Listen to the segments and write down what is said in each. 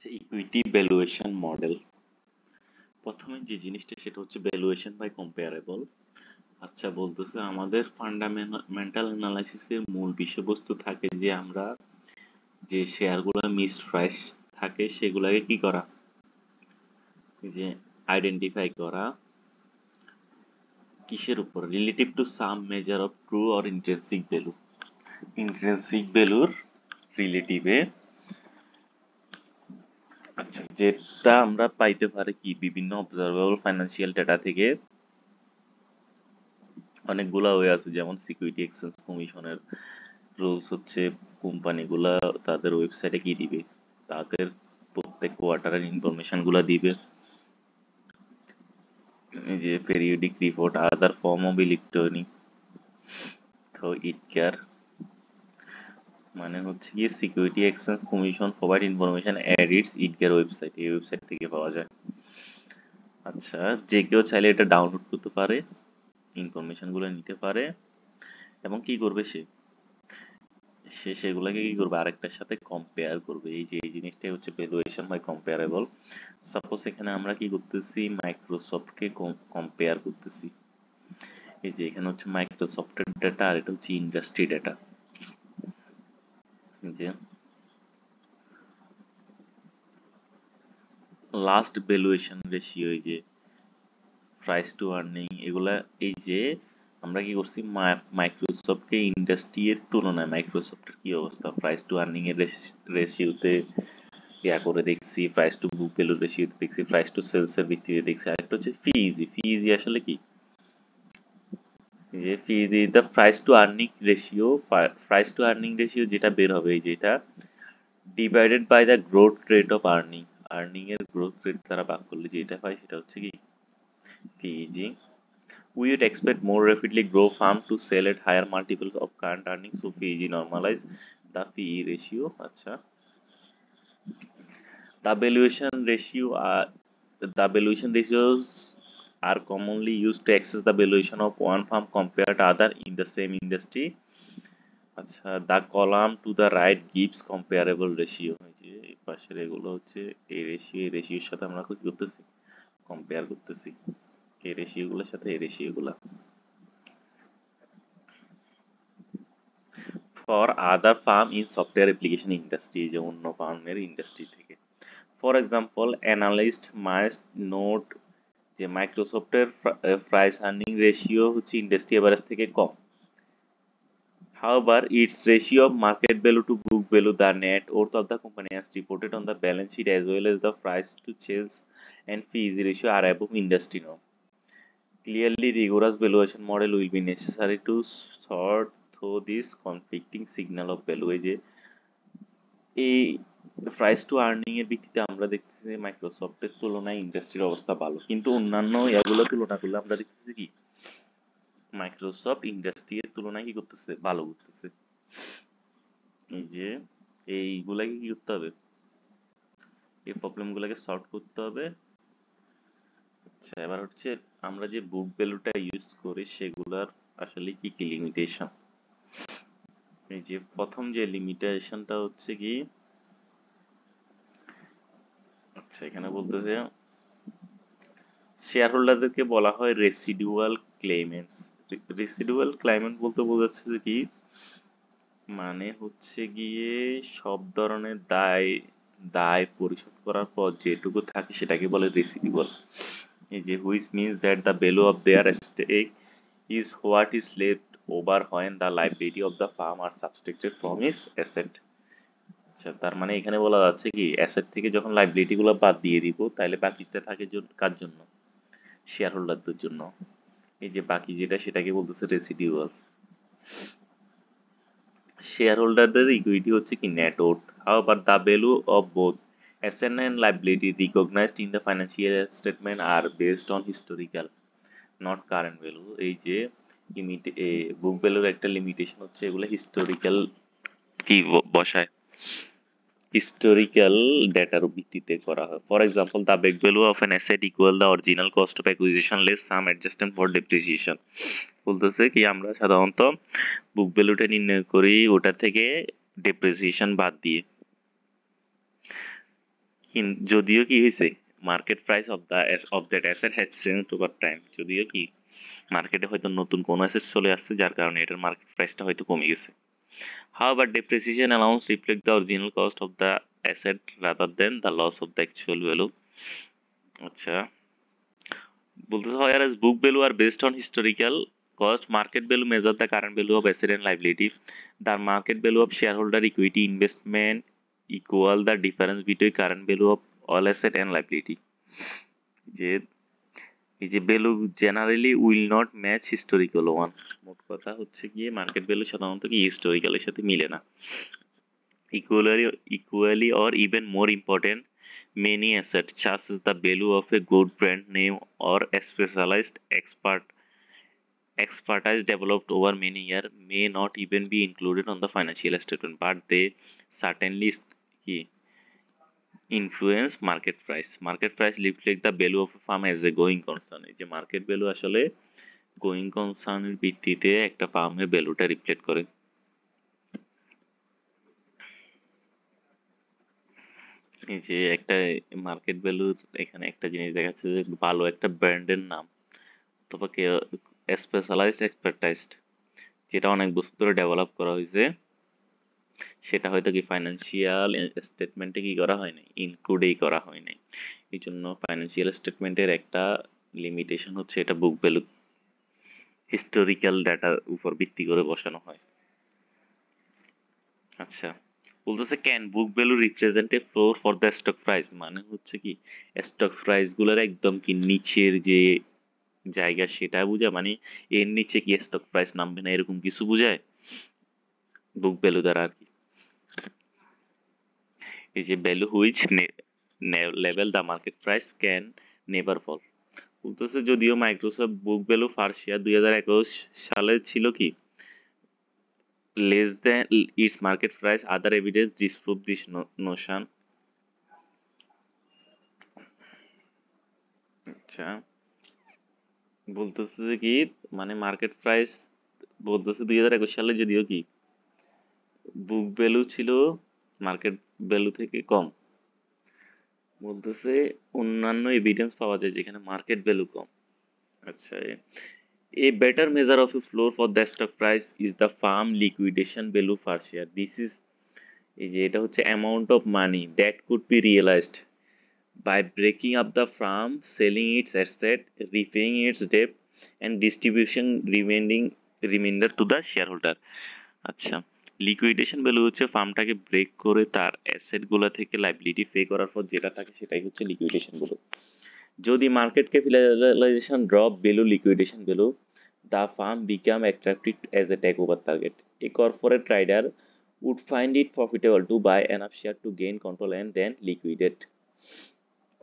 Equity valuation model. প্রথমে যে জিনিসটা সেটা হচ্ছে ভ্যালুয়েশন বাই কম্পারেবল। আচ্ছা, বলতেছে আমাদের ফান্ডামেন্টাল অ্যানালাইসিসের মূল বিষয়বস্তু থাকে যে আমরা যে শেয়ারগুলো মিসড প্রাইস থাকে সেগুলাকে কি করা, যে আইডেন্টিফাই করা কিসের উপর, relative to some measure of true or intrinsic value. Intrinsic ভ্যালুর রিলেটিভে। আচ্ছা, যেটা আমরা পাইতে পারি কি বিভিন্ন অবজারভেবল ফাইন্যান্সিয়াল ডেটা থেকে। অনেকগুলা ওয়ে আছে, যেমন সিকিউরিটি এক্সচেঞ্জ কমিশনের রুলস হচ্ছে কোম্পানিগুলা তাদের ওয়েবসাইটে কি দিবে, তাদের প্রত্যেক কোয়ার্টারের ইনফরমেশন গুলা দিবে। এই যে periodic report other form of electronic, তো ইট কেয়ার মানে হচ্ছে গিয়ে security exchange commission provide information at it's it care website, এই ওয়েবসাইট থেকে পাওয়া যায়। আচ্ছা, যে কেউ চাইলে এটা ডাউনলোড করতে পারে, ইনফরমেশন গুলো নিতে পারে, এবং কি করবে সে সে সেগুলোকে কি করবে আরেকটার সাথে কম্পেয়ার করবে। এই যে এই জিনিসটাই হচ্ছে ভ্যালুয়েশন বাই কম্পারেবল। সাপোজ এখানে আমরা কি করতেছি, মাইক্রোসফটকে কম্পেয়ার করতেছি। এই যে এখানে হচ্ছে মাইক্রোসফটের ডেটা আর এটা হচ্ছে ইন্ডাস্ট্রি ডেটা। যে লাস্ট ভ্যালুয়েশন রেশিও, এই যে প্রাইস টু আর্নিং, এগুলা এই যে আমরা কি করছি মাইক্রোসফটকে ইন্ডাস্ট্রি এর তুলনায় মাইক্রোসফটের কি অবস্থা প্রাইস টু আর্নিং এর রেশিওতে ইয়া করে দেখছি, প্রাইস টু বুক ভ্যালু রেশিওতে দেখছি, প্রাইস টু সেলস এর ভিত্তিতে দেখছি। আরেকটা হচ্ছে ফিজি। ফিজি আসলে কি, যে ফিজি is the price to earning ratio. Price to earning ratio যেটা বের হবে, এই যে এটা divided by the growth rate of earning. Earning এর গ্রোথ রেট দ্বারা ভাগ করলে যেটা হয় সেটা হচ্ছে কি PEG. We would expect more rapidly grow farm to sell at higher multiples of current earnings, so PEG normalize the PE ratio. আচ্ছা, the valuation ratios are commonly used to assess the valuation of one firm compared to other in the same industry. আচ্ছা, the column to the right gives comparable ratio। এই যে এই পাশের এগুলো হচ্ছে এই ratio, এই রেশিওর সাথে আমরা কি করতেছি, কম্পেয়ার করতেছি এই রেশিও গুলোর সাথে এই রেশিও গুলা। For other firm in software application industry, যে অন্য ফার্মের ইন্ডাস্ট্রি থেকে। For example, analyst must note যে মাইক্রোসফটের প্রাইস আর্নিং রেশিও হচ্ছে ইন্ডাস্ট্রি এভারেজ থেকে কম। However, its ratio of market value to book value, the net worth of the company as reported on the balance sheet, as well as the price to sales and fees ratio are above industry norm. Clearly, rigorous valuation model will be necessary to sort through this conflicting signal of value। এই যে এই price to earning এর ভিত্তিতে আমরা দেখতেছি যে মাইক্রোসফটের তুলনায় ইন্ডাস্ট্রির অবস্থা ভালো, কিন্তু অন্যান্য এগুলো তুলনা করলে আমরা দেখতেছি কি মাইক্রোসফট ইন্ডাস্ট্রি এর তুলনায় কি করতেছে, ভালো করতেছে। এই যে এইগুলাকে কি করতে হবে, এই প্রবলেম গুলাকে সলভ করতে হবে। আচ্ছা, এবার হচ্ছে আমরা যে বুক ভ্যালুটা ইউজ করি সেগুলার আসলে কি কি লিমিটেশন। এই যে প্রথম যে লিমিটেশনটা হচ্ছে কি, আচ্ছা এখানে বলতেছে শেয়ার হোল্ডারদেরকে বলা হয় রেসিডুয়াল ক্লেমেন্টস। রেসিডুয়াল ক্লেমেন্ট বলতে বোঝাচ্ছে যে কি, মানে হচ্ছে গিয়ে সব ধরনের দায় দায় পরিশোধ করার পর যেটুকু থাকে সেটাকে বলে রেসিডুয়াল। এই যে which means that the value of their stake is what is left over when the liability of the firm are subtracted from is asset. আচ্ছা, তার মানে এখানে বলা যাচ্ছে কি অ্যাসেট থেকে যখন লাইবিলিটি গুলো বাদ দিয়ে দিব তাহলে বাকিটা থাকে কার জন্য, শেয়ার হোল্ডারদের জন্য। এই যে বাকি যেটা সেটাকে বলতেছে রেসিডিউয়াল। শেয়ার হোল্ডারদের ইকুইটি হচ্ছে কি net worth. However the value of both asset and liability recognized in the financial statement are based on historical not current value. এই যে লিমিট বুক ভ্যালুর একটা লিমিটেশন হচ্ছে এগুলো হিস্টোরিক্যাল কি বসায়, হিস্টোরিক্যাল ডেটার ভিত্তিতে করা হয়। For example, the book value of an asset equal the original cost of acquisition less some adjustment for depreciation. বলতেছে কি আমরা সাধারণত বুক ভ্যালুটা নির্ণয় করি ওটা থেকে ডেপ্রিসিয়েশন বাদ দিয়ে। যদিও কি হয়েছে, market price of that asset has change over time, যদিও কি মার্কেটে হয়তো নতুন কোনো অ্যাসেট চলে আসছে যার কারণে এটার মার্কেট প্রাইসটা হয়তো কমে গেছে। However, depreciation allowance reflect the original cost of the asset rather than the loss of the actual value. আচ্ছা, বলতে হয় as book value are based on historical cost, market value measure the current value of asset and liability. The market value of shareholder equity investment equal the difference between current value of all asset and liability. যে এই যে value generally will not match historical one, মোট কথা হচ্ছে গিয়ে market value সাধারণত কি হিস্টোরিক্যালের সাথে মিলে না। Equally or even more important, many assets, such as the value of a good brand name or a specialized expertise developed over many years, may not even be included on the financial statement, but they certainly influence market price. Market price reflect the value of a firm as a going concern. এই যে market value আসলে going কনসার্নের ভিত্তিতে একটা ফার্মের ভ্যালুটা reflect করে। এই যে একটা মার্কেট ভ্যালু, এখানে একটা জিনিস দেখাচ্ছে যে ভালো একটা ব্র্যান্ডের নাম অথবা স্পেশালাইজড এক্সপার্টাইজড, যেটা অনেক বছর ধরে ডেভেলপ করা হয়েছে, সেটা হয়তো কি ফাইন্যান্সিয়াল স্টেটমেন্টে কি করা হয় নাই, ইনক্লুডেই করা হয় নাই। এই জন্য ফাইন্যান্সিয়াল স্টেটমেন্টের একটা লিমিটেশন হচ্ছে এটা বুক ভ্যালু হিস্টোরিক্যাল ডাটার উপর ভিত্তি করে বসানো হয়। আচ্ছা, বলতেছে can book value represent a floor for the stock price, মানে হচ্ছে কি স্টক প্রাইস গুলোর একদম কি নিচের যে জায়গা সেটা বোঝায়, মানে এর নিচে কি স্টক প্রাইস নামবে না এরকম কিছু বোঝায় বুক ভ্যালু দ্বারা আর কি। এই যে value which level the market price can never fall, বলতেছে যদিও Microsoft book value per share 2021 সালে ছিল কি less than its market price, other evidence disprove this notion. আচ্ছা, বলতেছে যে কি মানে মার্কেট প্রাইস বলতেছে 2021 সালে যদিও কি বুক ভ্যালু ছিল মার্কেট ভ্যালু থেকে কম, বলতেছে অন্যান্য এভিডেন্স পাওয়া যায় যেখানে মার্কেট ভ্যালু কম। আচ্ছা, a better measure of a floor for the stock price is the firm liquidation value per share. This is এই যে এটা হচ্ছে amount of money that could be realized by breaking up the firm, selling its asset, repaying its debt, and distribution remainder to the shareholder. আচ্ছা, liquidation value হচ্ছে ফার্মটাকে break করে তার asset গুলা থেকে লাইবিলিটি পে করার পর যেটা থাকে সেটাই হচ্ছে লিকুইডেশন ভ্যালু। যদি market capitalization drop below liquidation value, the firm become attractive as a takeover target. A corporate trader would find it profitable to buy enough share to gain control and then liquidate.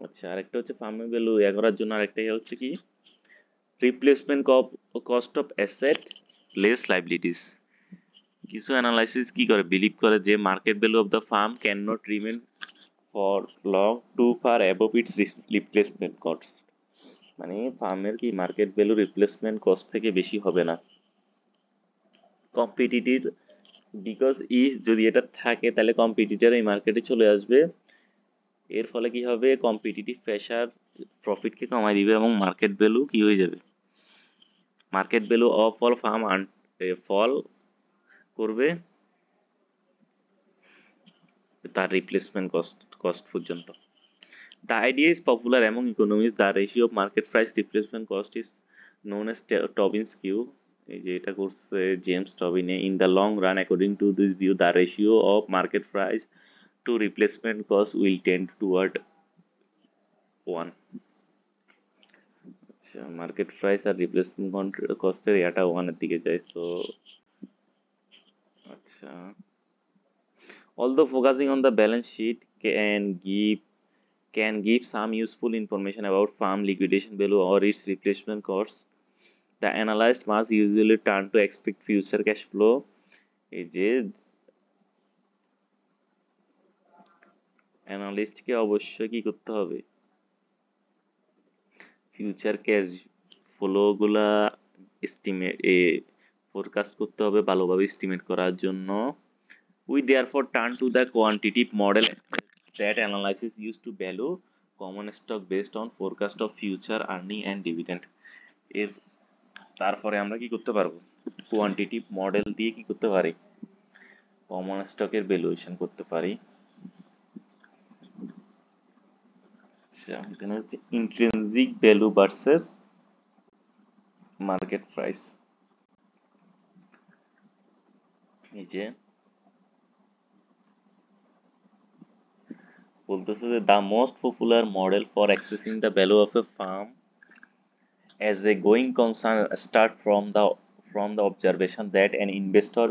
আচ্ছা, আরেকটা হচ্ছে ফার্মের value ইয়া করার জন্য আরেকটা ইয়া হচ্ছে কি replacement cost of asset less liabilities. কিছু অ্যানালাইসিস কি করে বিলিভ করে যে market value of the firm can not remain for long too far above its replacement cost, মানে ফার্মের কি মার্কেট ভ্যালু রিপ্লেসমেন্ট কস্ট থেকে বেশি হবে না। কম্পিটিটিভ বিকজ যদি এটা থাকে তাহলে কম্পিটিটর এই মার্কেটে চলে আসবে, এর ফলে কি হবে কম্পিটিটিভ প্রেসার প্রফিটকে কমাই দিবে এবং মার্কেট ভ্যালু কি হয়ে যাবে, market value of all firm fall করবে তার রিপ্লেসমেন্ট কস্ট পর্যন্ত। The idea is popular among economists. The ratio of market price replacement cost is known as Tobin's Q. এই যে এটা করছে James টবিনে। In the long run, according to this view, the ratio of market price to replacement cost will tend toward 1. আচ্ছা, market price আর replacement কস্টের এটা 1 এর দিকে যায়। তো আচ্ছা, although focusing on the balance sheet can give some useful information about farm liquidation value or its replacement costs, the analyst must usually turn to expect future cash flow. এই যে অ্যানালিস্টকে অবশ্যই কি করতে হবে, ফিউচার ক্যাশ ফ্লো গুলা estimate forecast করতে হবে ভালোভাবে এস্টিমেট করার জন্য। We therefore turn to the quantitative model that analysis used to value common stock based on forecast of future earning and dividend এর তারপরে আমরা কি করতে পারবো কোয়ান্টিটিভ মডেল দিয়ে কি করতে পারি কমন স্টকের ভ্যালুয়েশন করতে পারি আচ্ছা এখানে হচ্ছে intrinsic value versus market price এই যে বলতেছে যে the most popular model for accessing the value of a firm as a going concern start from the observation that an investor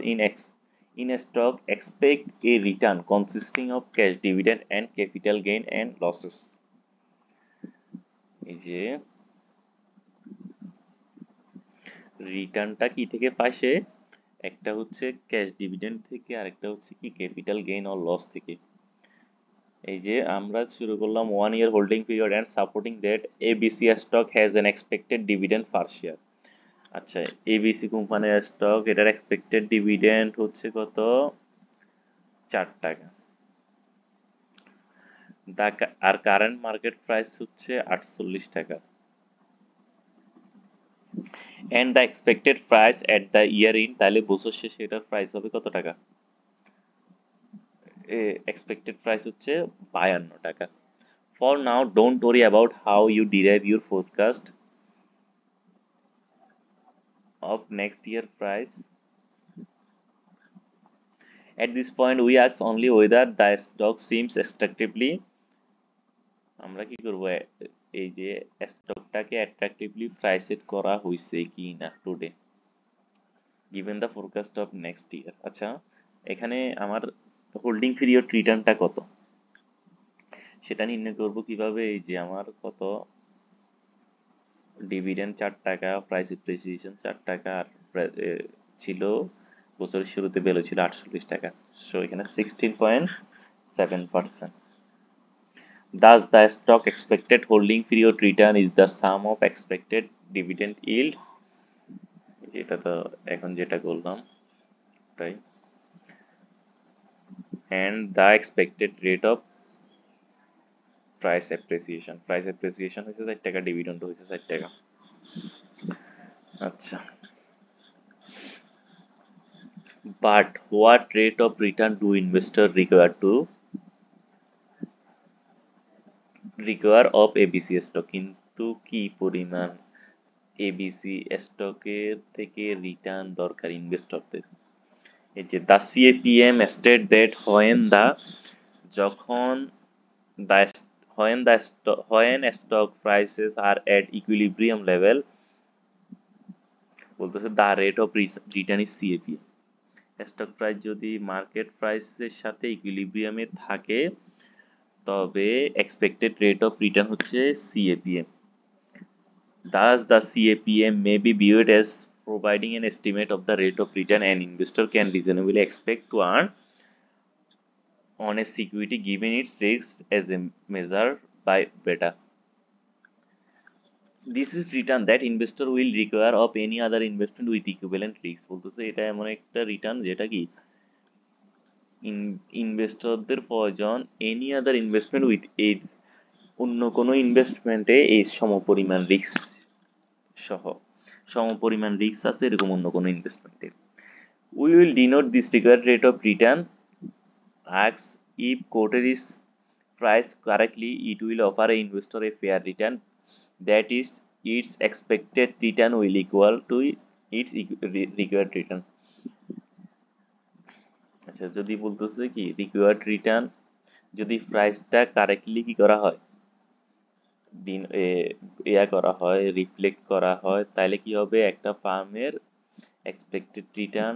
in a stock expect a return consisting of cash dividend and capital gain and losses এই যে রিটার্নটা কি থেকে পায় সে একটা হচ্ছে cash dividend থেকে আর একটা হচ্ছে কি ক্যাপিটাল গেইন অর লস থেকে এই যে আমরা শুরু করলাম 1 year holding period and supporting that ABC stock has an expected dividend per share আচ্ছা এবিসি কোম্পানির স্টক এটার এক্সপেক্টেড ডিভিডেন্ড হচ্ছে কত 4 টাকা আর কারেন্ট মার্কেট প্রাইস হচ্ছে 48 টাকা and the expected price at the year end তাহলে বছর শেষে এটার প্রাইস হবে কত টাকা expected price হচ্ছে 52 টাকা for now don't worry about how you derive your forecast of next year price at this point we ask only whether the stock seems attractively আমরা কি করব এই যে স্টকটাকে অ্যাট্রাকটিভলি প্রাইসেড করা হইছে কি না today given the forecast of next year আচ্ছা এখানে আমার হোল্ডিং পিরিয়ড রিটার্নটা কত সেটা নির্ণয় করব কিভাবে এই যে আমার কত ডিভিডেন্ড 4 টাকা প্রাইস এপ্রিসিয়েশন 4 টাকা আর ছিল বছরের শুরুতে ভ্যালু ছিল 48 টাকা সো এখানে 16.7% thus the stock expected holding period return is the sum of expected dividend yield যেটা তো এখন যেটা করলাম তাই and the expected rate of price appreciation হচ্ছে 4 টাকা ডিভিডেন্ড হচ্ছে 4 টাকা আচ্ছা but what rate of return do investors require of ABC stock কিন্তু কি পরিমাণ ABC স্টকের থেকে রিটার্ন দরকার ইনভেস্টরদের এই যে the CAPM state that যখন the when stock prices are at equilibrium level বলতেছে the rate of return is CAPM stock price যদি মার্কেট প্রাইসের সাথে ইকুইলিব্রিয়ামে থাকে তবে এক্সপেক্টেড রেট অফ রিটার্ন হচ্ছে CAPM thus the CAPM may be viewed as providing an estimate of the rate of return an investor can reasonably expect to earn on a security given its risk as a measure by beta this is return that investor will require of any other investment with equivalent risk বলতেছে এটা এমন একটা return যেটা কি ইনভেস্টরদের প্রয়োজন any other investment with এই অন্য কোনো ইনভেস্টমেন্টে এই সমপরিমাণ রিস্ক সহ সমপরিমাণ রিস্ক আছে এরকম অন্য কোনো ইনভেস্টমেন্টে we will denote this required rate of return as if quoted is priced correctly it will offer a investor a fair return that is its expected return will equal to its required return আচ্ছা যদি বলতেছে কি required return যদি প্রাইসটা correctly কি করা হয় দিন করা হয় রিফ্লেক্ট করা হয় তাহলে কি হবে একটা ফার্মের এক্সপেক্টেড রিটার্ন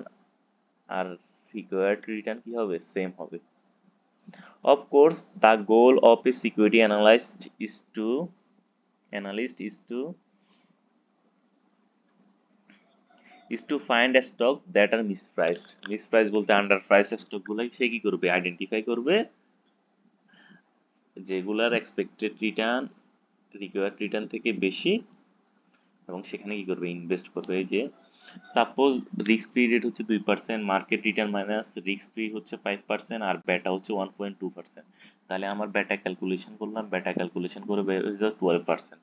আর রিকোয়ার্ড রিটার্ন কি হবে সেম হবে of course the goal of a security analyst is to find a stock that are mispriced বলতে underpriced stock গুলো সে কি করবে আইডেন্টিফাই করবে যেগুলার এক্সপেক্টেড রিটার্ন রিকোয়ার্ড রিটার্ন থেকে বেশি এবং সেখানে কি করবে ইনভেস্ট করবে এই যে সাপোজ রিস্ক ফ্রি রেট হচ্ছে 2%, market return minus risk free হচ্ছে 5%, আর বেটা হচ্ছে 1.2%। তাহলে আমার বেটা ক্যালকুলেশন করলাম, বেটা ক্যালকুলেশন করে বের হয়ে যায় 12%।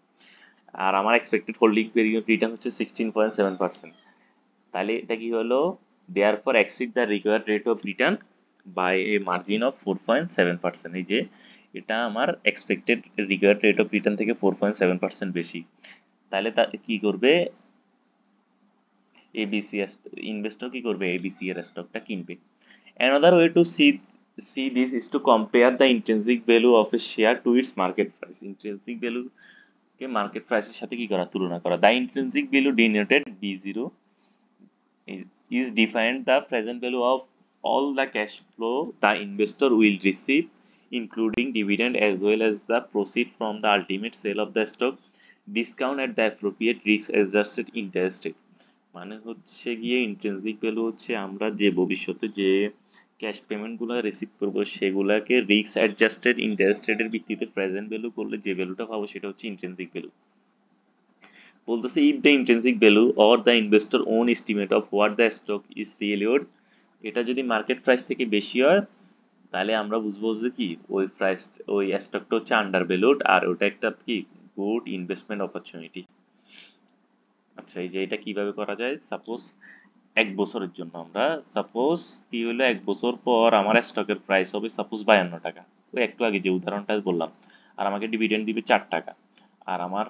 আর আমার এক্সপেক্টেড হোল্ডিং পিরিয়ড রিটার্ন হচ্ছে 16.7%। তাহলে এটা কি হলো, therefore exceed the required rate of return by a margin of 4.7%। এই যে এটা আমার expected required rate of return থেকে 4.7% বেশি। তাহলে তা কি করবে, এবিসি ইনভেস্টর কি করবে, এবিসি এর স্টকটা কিনবে। Another way to C this is to compare the intrinsic value of A share to its market price. Intrinsic value K market প্রাইসের সাথে কি করা, তুলনা করা। The intrinsic value denoted B0 is defined the present value of all the cash flow the investor will receive, including dividend as well as the proceed from the ultimate sale of the stock, discount at the appropriate risk adjusted interest rate। মানে হচ্ছে গিয়ে intrinsic value হচ্ছে আমরা যে ভবিষ্যতে যে cash payment গুলো receive করবো সেগুলাকে রিস্ক অ্যাডজাস্টেড ইন্টারেস্ট রেটের ভিত্তিতে প্রেজেন্ট ভ্যালু করলে যে ভ্যালুটা পাবো সেটা হচ্ছে ইন্ট্রিনসিক ভ্যালু। বলতেছে if the intrinsic value or the investor own estimate of what the stock is really worth, এটা যদি মার্কেট প্রাইস থেকে বেশি হয় তাহলে আমরা বুঝবো যে কি ওই প্রাইস, ওই স্টকটা হচ্ছে আন্ডার ভ্যালুড আর ওটা একটা কি গুড ইনভেস্টমেন্ট অপরচুনিটি। আচ্ছা, এই যে এটা কিভাবে করা যায়, সাপোজ এক বছরের জন্য আমরা, সাপোজ কি হলো এক বছর পর আমার স্টকের প্রাইস হবে সাপোজ 52 টাকা, ওই একটু আগে যে উদাহরণটা বললাম, আর আমাকে ডিভিডেন্ড দিবে 4 টাকা, আর আমার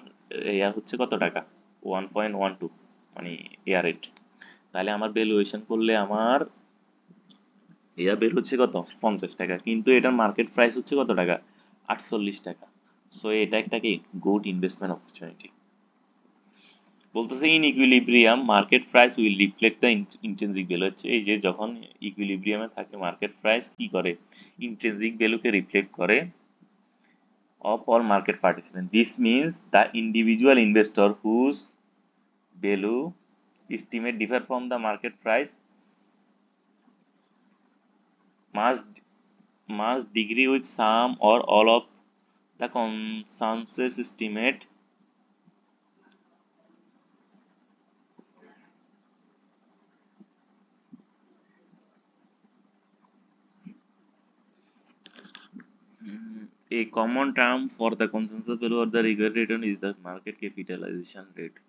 ইয়া হচ্ছে কত টাকা, 1.12, মানে ইয়ার রেট। তাহলে আমার ভ্যালুয়েশন করলে আমার ইয়া বের হচ্ছে কত, 50 টাকা, কিন্তু এটার মার্কেট প্রাইস হচ্ছে কত টাকা, 48 টাকা। সো এটা একটা কি গুড ইনভেস্টমেন্ট অপরচুনিটি। বলতেছে in equilibrium market price will reflect the intrinsic value, হচ্ছে এই যে যখন ইকুইলিব্রিয়ামে থাকে মার্কেট প্রাইস কি করে, ইন্ট্রিনসিক ভ্যালুকে রিফ্লেক্ট করে of all market participants. This means the individual investor whose value estimate differ from the market price must agree with some or all of the consensus estimate a common term for the consensus value or the required return is the market capitalization rate।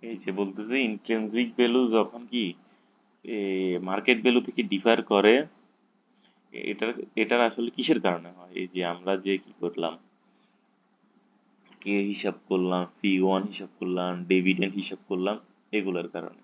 এই যে বলতেছে intrinsic value যখন কি market value থেকে differ করে, এটার এটার আসলে কিসের কারণে হয়, এই যে আমরা যে কি করলাম, কে হিসাব করলাম, ফি ওয়ান হিসাব করলাম, ডিভিডেন্ড হিসাব করলাম, এগুলোর কারণে।